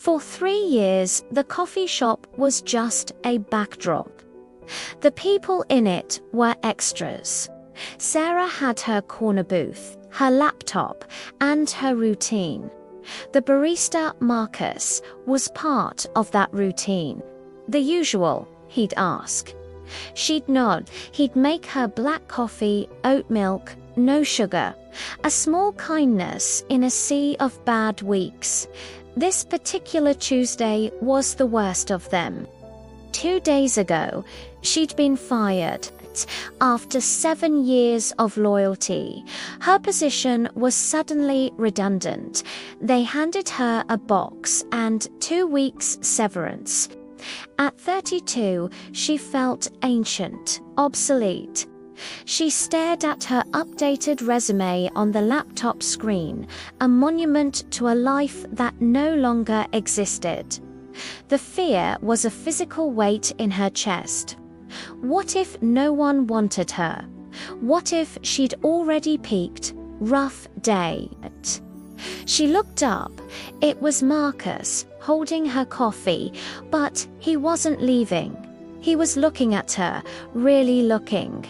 For 3 years, the coffee shop was just a backdrop. The people in it were extras. Sarah had her corner booth, her laptop, and her routine. The barista, Marcus, was part of that routine. The usual, he'd ask. She'd nod. He'd make her black coffee, oat milk, no sugar. A small kindness in a sea of bad weeks. This particular Tuesday was the worst of them. 2 days ago, she'd been fired. After 7 years of loyalty, her position was suddenly redundant. They handed her a box and 2 weeks severance. At 32, she felt ancient, obsolete. She stared at her updated resume on the laptop screen, a monument to a life that no longer existed. The fear was a physical weight in her chest. What if no one wanted her? What if she'd already peaked? Rough day. She looked up. It was Marcus, holding her coffee, but he wasn't leaving. He was looking at her, really looking.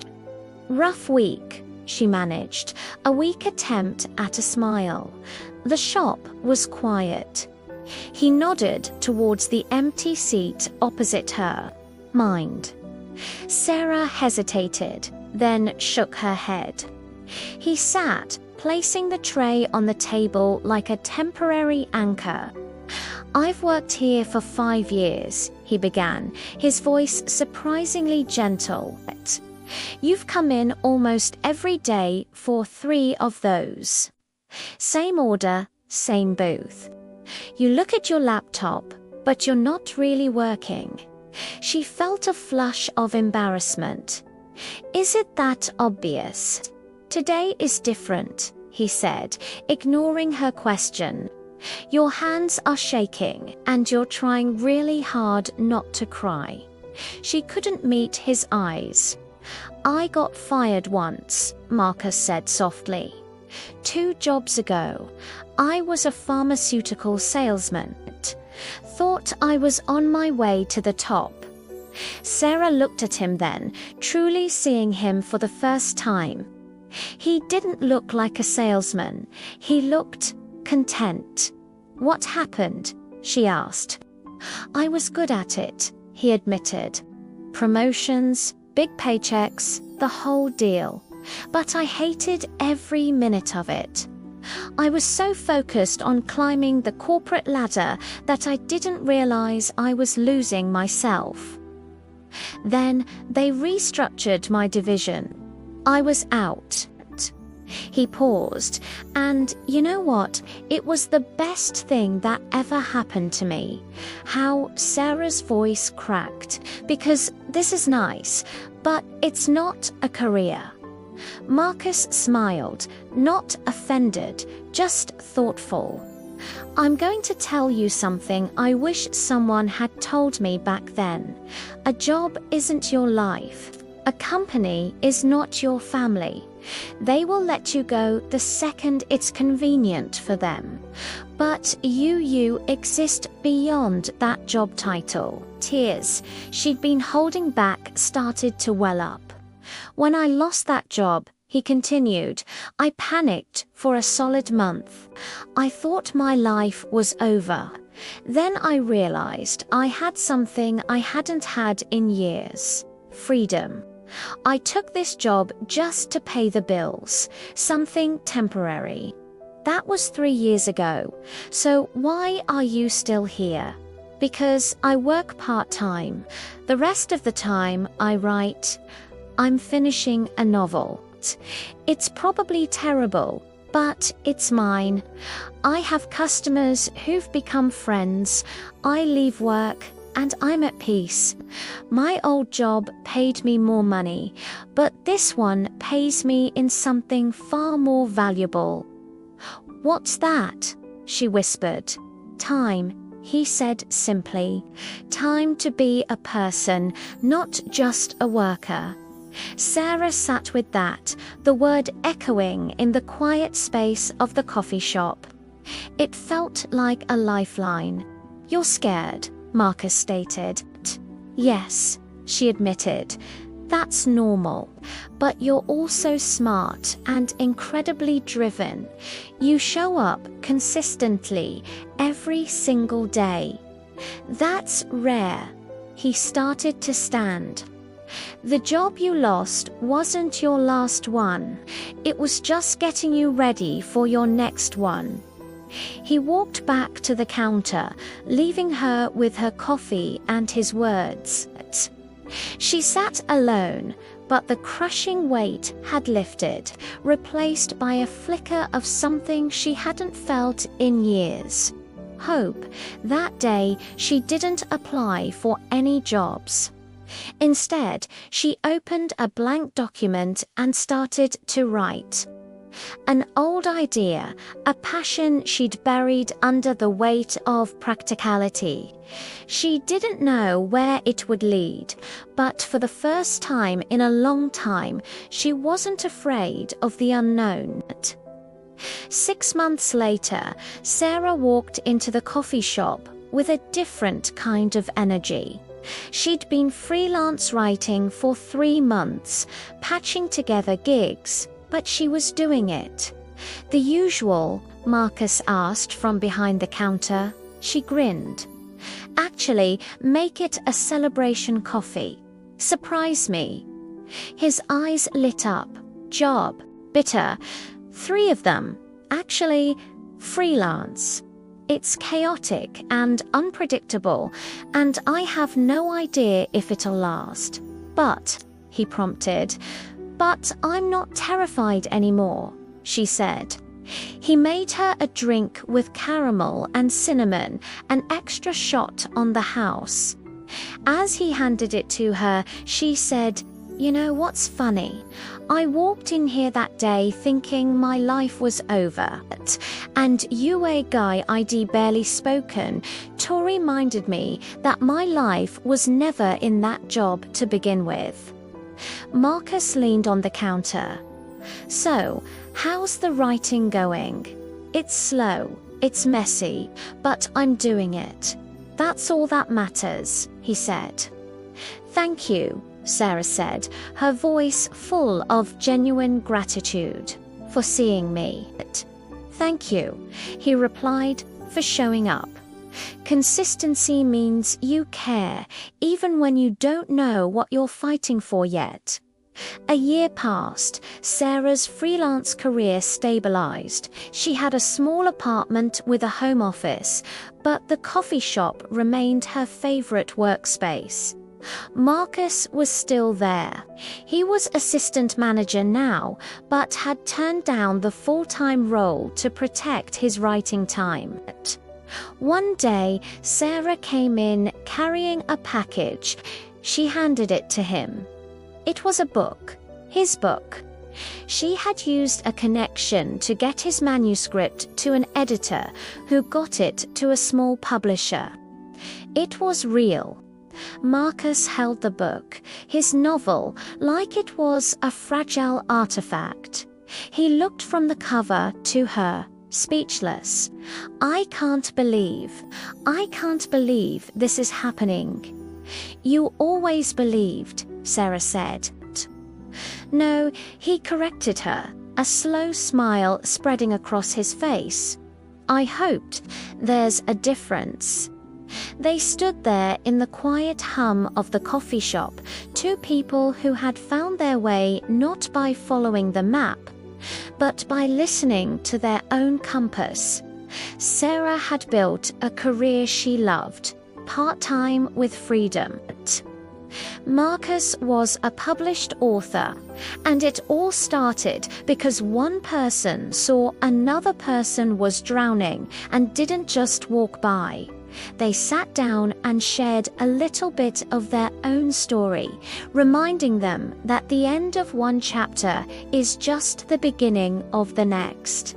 Rough week, she managed, a weak attempt at a smile. The shop was quiet. He nodded towards the empty seat opposite her. Mind. Sarah hesitated, then shook her head. He sat, placing the tray on the table like a temporary anchor. "I've worked here for 5 years," he began, his voice surprisingly gentle. "You've come in almost every day for 3 of those. Same order, same booth. You look at your laptop, but you're not really working." She felt a flush of embarrassment. "Is it that obvious?" "Today is different," he said, ignoring her question. "Your hands are shaking, and you're trying really hard not to cry." She couldn't meet his eyes. "I got fired once," Marcus said softly. 2 jobs ago. I was a pharmaceutical salesman. Thought I was on my way to the top." Sarah looked at him then, truly seeing him for the first time. He didn't look like a salesman. He looked content. "What happened?" she asked. "I was good at it," he admitted. "Promotions, big paychecks, the whole deal. But I hated every minute of it. I was so focused on climbing the corporate ladder that I didn't realize I was losing myself. Then they restructured my division. I was out." He paused, and you know what? It was the best thing that ever happened to me. How Sarah's voice cracked, because this is nice, but it's not a career. Marcus smiled, not offended, just thoughtful. "I'm going to tell you something I wish someone had told me back then. A job isn't your life. A company is not your family. They will let you go the second it's convenient for them. But you exist beyond that job title." Tears she'd been holding back started to well up. "When I lost that job," he continued, "I panicked for a solid month. I thought my life was over. Then I realized I had something I hadn't had in years. Freedom. I took this job just to pay the bills, something temporary. That was 3 years ago. So why are you still here?" "Because I work part-time. The rest of the time I write. I'm finishing a novel. It's probably terrible, but it's mine. I have customers who've become friends. I leave work, and I'm at peace. My old job paid me more money, but this one pays me in something far more valuable." "What's that?" she whispered. "Time," he said simply. "Time to be a person, not just a worker." Sarah sat with that, the word echoing in the quiet space of the coffee shop. It felt like a lifeline. "You're scared," Marcus stated. "Yes," she admitted. "That's normal. But you're also smart and incredibly driven. You show up consistently every single day. That's rare." He started to stand. "The job you lost wasn't your last one. It was just getting you ready for your next one." He walked back to the counter, leaving her with her coffee and his words. She sat alone, but the crushing weight had lifted, replaced by a flicker of something she hadn't felt in years. Hope. That day, she didn't apply for any jobs. Instead, she opened a blank document and started to write. An old idea, a passion she'd buried under the weight of practicality. She didn't know where it would lead, but for the first time in a long time, she wasn't afraid of the unknown. 6 months later, Sarah walked into the coffee shop with a different kind of energy. She'd been freelance writing for 3 months, patching together gigs, but she was doing it. "The usual?" Marcus asked from behind the counter. She grinned. "Actually, make it a celebration coffee. Surprise me." His eyes lit up. "Job. Bitter. 3 of them. Actually, freelance. It's chaotic and unpredictable, and I have no idea if it'll last. But," he prompted, "but I'm not terrified anymore," she said. He made her a drink with caramel and cinnamon, an extra shot on the house. As he handed it to her, she said, "You know what's funny? I walked in here that day thinking my life was over, and you, a guy I'd barely spoken to, reminded me that my life was never in that job to begin with." Marcus leaned on the counter. "So, how's the writing going?" "It's slow, it's messy, but I'm doing it. That's all that matters," he said. "Thank you," Sarah said, her voice full of genuine gratitude, "for seeing me." "Thank you," he replied, "for showing up. Consistency means you care, even when you don't know what you're fighting for yet." A year passed. Sarah's freelance career stabilized. She had a small apartment with a home office, but the coffee shop remained her favorite workspace. Marcus was still there. He was assistant manager now, but had turned down the full-time role to protect his writing time. One day, Sarah came in carrying a package. She handed it to him. It was a book, his book. She had used a connection to get his manuscript to an editor who got it to a small publisher. It was real. Marcus held the book, his novel, like it was a fragile artifact. He looked from the cover to her, speechless. I can't believe this is happening." "You always believed," Sarah said. "No," he corrected her, a slow smile spreading across his face. "I hoped. There's a difference." They stood there in the quiet hum of the coffee shop, 2 people who had found their way not by following the map, but by listening to their own compass. Sarah had built a career she loved, part-time with freedom. Marcus was a published author, and it all started because one person saw another person was drowning and didn't just walk by. They sat down and shared a little bit of their own story, reminding them that the end of one chapter is just the beginning of the next.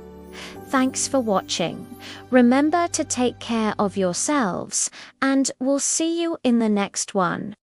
Thanks for watching. Remember to take care of yourselves, and we'll see you in the next one.